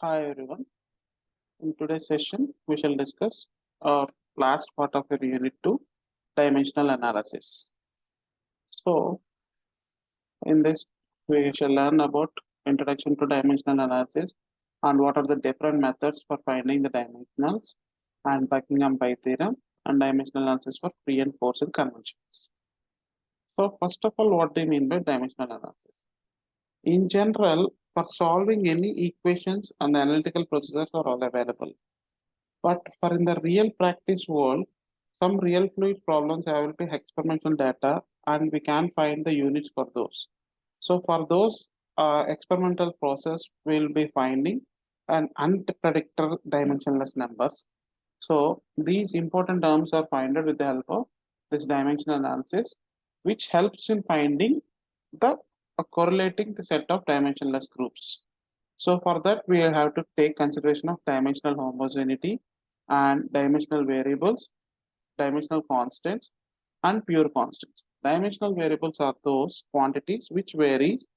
Hi everyone. In today's session, we shall discuss our last part of your unit 2, dimensional analysis. So, in this, we shall learn about introduction to dimensional analysis and what are the different methods for finding the dimensionals and Buckingham pi theorem and dimensional analysis for free and forced conventions. So, first of all, what do you mean by dimensional analysis? In general, for solving any equations and the analytical procedures are all available. But for in the real practice world, some real fluid problems have to experimental data and we can find the units for those. So for those experimental process, we'll be finding an unpredictable dimensionless numbers. So these important terms are found with the help of this dimensional analysis, which helps in finding the correlating the set of dimensionless groups. So for that, we have to take consideration of dimensional homogeneity and dimensional variables, dimensional constants, and pure constants. Dimensional variables are those quantities which varies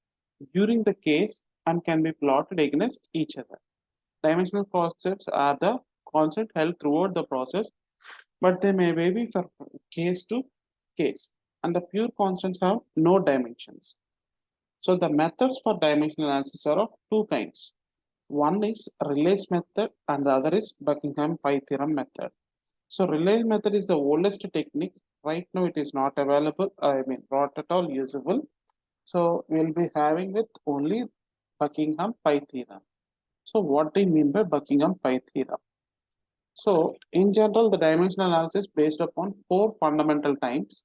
during the case and can be plotted against each other. Dimensional constants are the constant held throughout the process, but they may vary from case to case. And the pure constants have no dimensions. So the methods for dimensional analysis are of two kinds. One is Relay's method and the other is Buckingham pi theorem method. So Relay's method is the oldest technique. Right now it is not available, not at all usable. So we'll be having with only Buckingham pi theorem. So what do you mean by Buckingham pi theorem? So in general, the dimensional analysis based upon four fundamental terms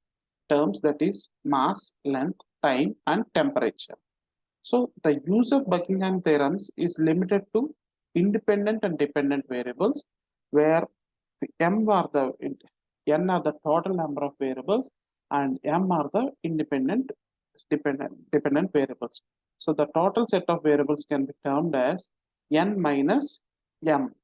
that is mass, length, time, and temperature. So the use of Buckingham theorems is limited to independent and dependent variables, where m are the n are the total number of variables and m are the independent dependent variables. So the total set of variables can be termed as n minus m.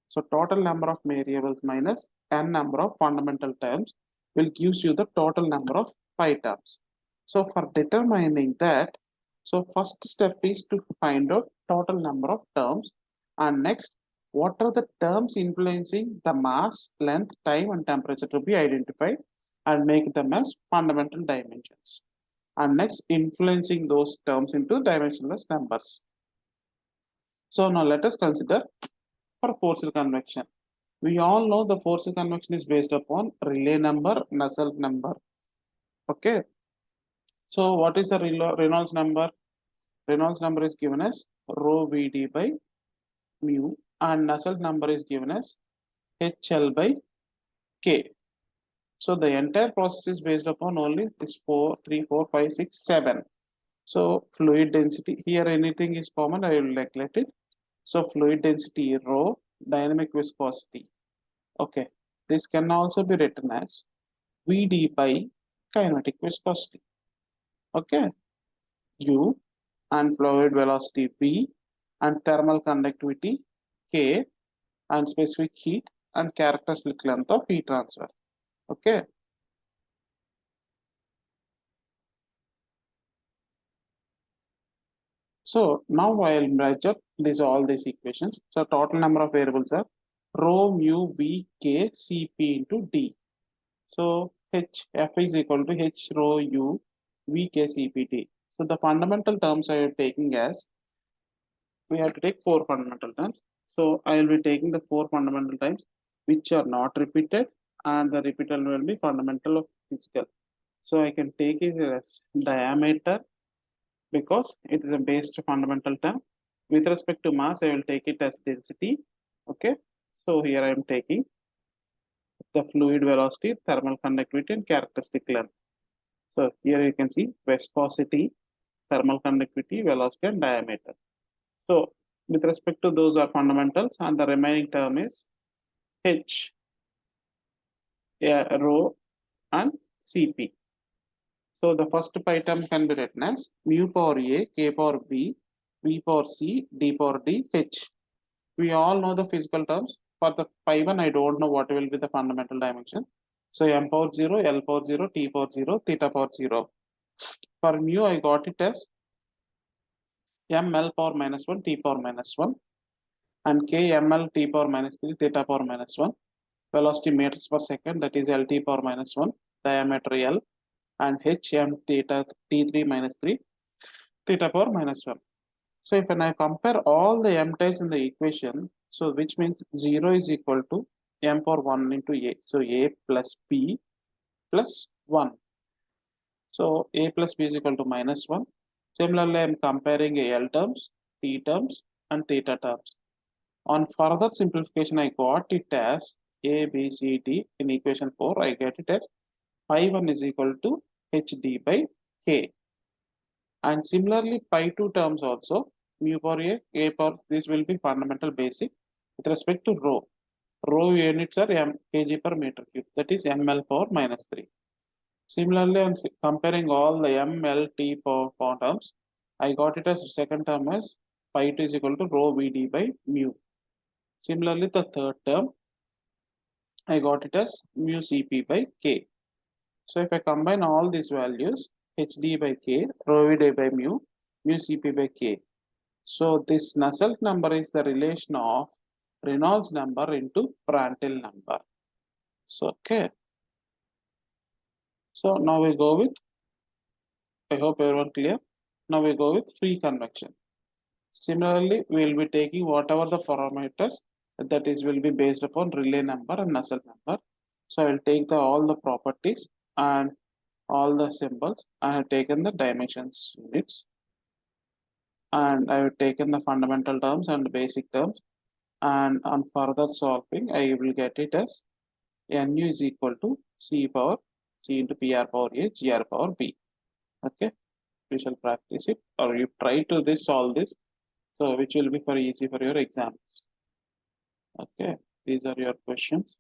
So total number of variables minus n number of fundamental terms will gives you the total number of pi terms. So for determining that, so first step is to find out total number of terms, and next what are the terms influencing the mass, length, time, and temperature to be identified and make them as fundamental dimensions. And next influencing those terms into dimensionless numbers. So now let us consider for forced convection. We all know the forced convection is based upon Rayleigh number, Nusselt number. Okay. So what is the Reynolds number? Reynolds number is given as rho Vd by mu, and Nusselt number is given as HL by K. So the entire process is based upon only this 4, 3, 4, 5, 6, 7. So fluid density, here anything is common, I will neglect it. So fluid density rho, dynamic viscosity. Okay, this can also be written as Vd by kinetic viscosity. Okay, U and fluid velocity V and thermal conductivity K and specific heat and characteristic length of heat transfer. Okay. So now I will merge up all these equations. So total number of variables are rho mu V K C P into D. So H F is equal to H rho U V K C P D. So the fundamental terms I am taking as, we have to take four fundamental terms. So I will be taking the four fundamental terms which are not repeated, and the repeated will be fundamental of physical. So I can take it as diameter because it is a base fundamental term. With respect to mass, I will take it as density. Okay. So here I am taking the fluid velocity, thermal conductivity, and characteristic length. So here you can see viscosity, thermal conductivity, velocity, and diameter. So with respect to those are fundamentals, and the remaining term is H, rho, and Cp. So the first pi term can be written as mu power A, K power B, V power C, D power D, H. We all know the physical terms. For the pi 1, I don't know what will be the fundamental dimension. So m power 0, L power 0, T power 0, theta power 0. For mu, I got it as m L power minus 1, T power minus 1. and k ml t power minus 3 theta power minus 1, velocity meters per second, that is L t power minus 1, diameter L, and h m theta t3 minus 3 theta power minus 1. So if when I compare all the m tiles in the equation, so which means 0 is equal to m power 1 into a. So a plus b plus 1. So a plus b is equal to minus 1. Similarly, I am comparing L terms, t terms, and theta terms. On further simplification, I got it as a, b, c, d. In equation 4, I get it as pi 1 is equal to hd by k. And similarly, pi 2 terms also, mu power a power, this will be fundamental basic with respect to rho. Rho units are kg per meter cube, that is ml power minus 3. Similarly, on comparing all the m, l, t power terms, I got it as second term as pi 2 is equal to rho vd by mu. Similarly, the third term, I got it as mu cp by k. So if I combine all these values, hd by k, rho vd by mu, mu cp by k. So this Nusselt number is the relation of Reynolds number into Prandtl number. So okay. So now we go with, I hope everyone clear. Now we go with free convection. Similarly, we will be taking whatever the parameters that is will be based upon Rayleigh number and Nusselt number. So I will take all the properties and all the symbols. I have taken the dimensions units, and I have taken the fundamental terms and basic terms. And on further solving, I will get it as nu is equal to c power c into pr power a gr power b. Okay, we shall practice it, or you try to solve this, so which will be for easy for your exams. Okay, these are your questions.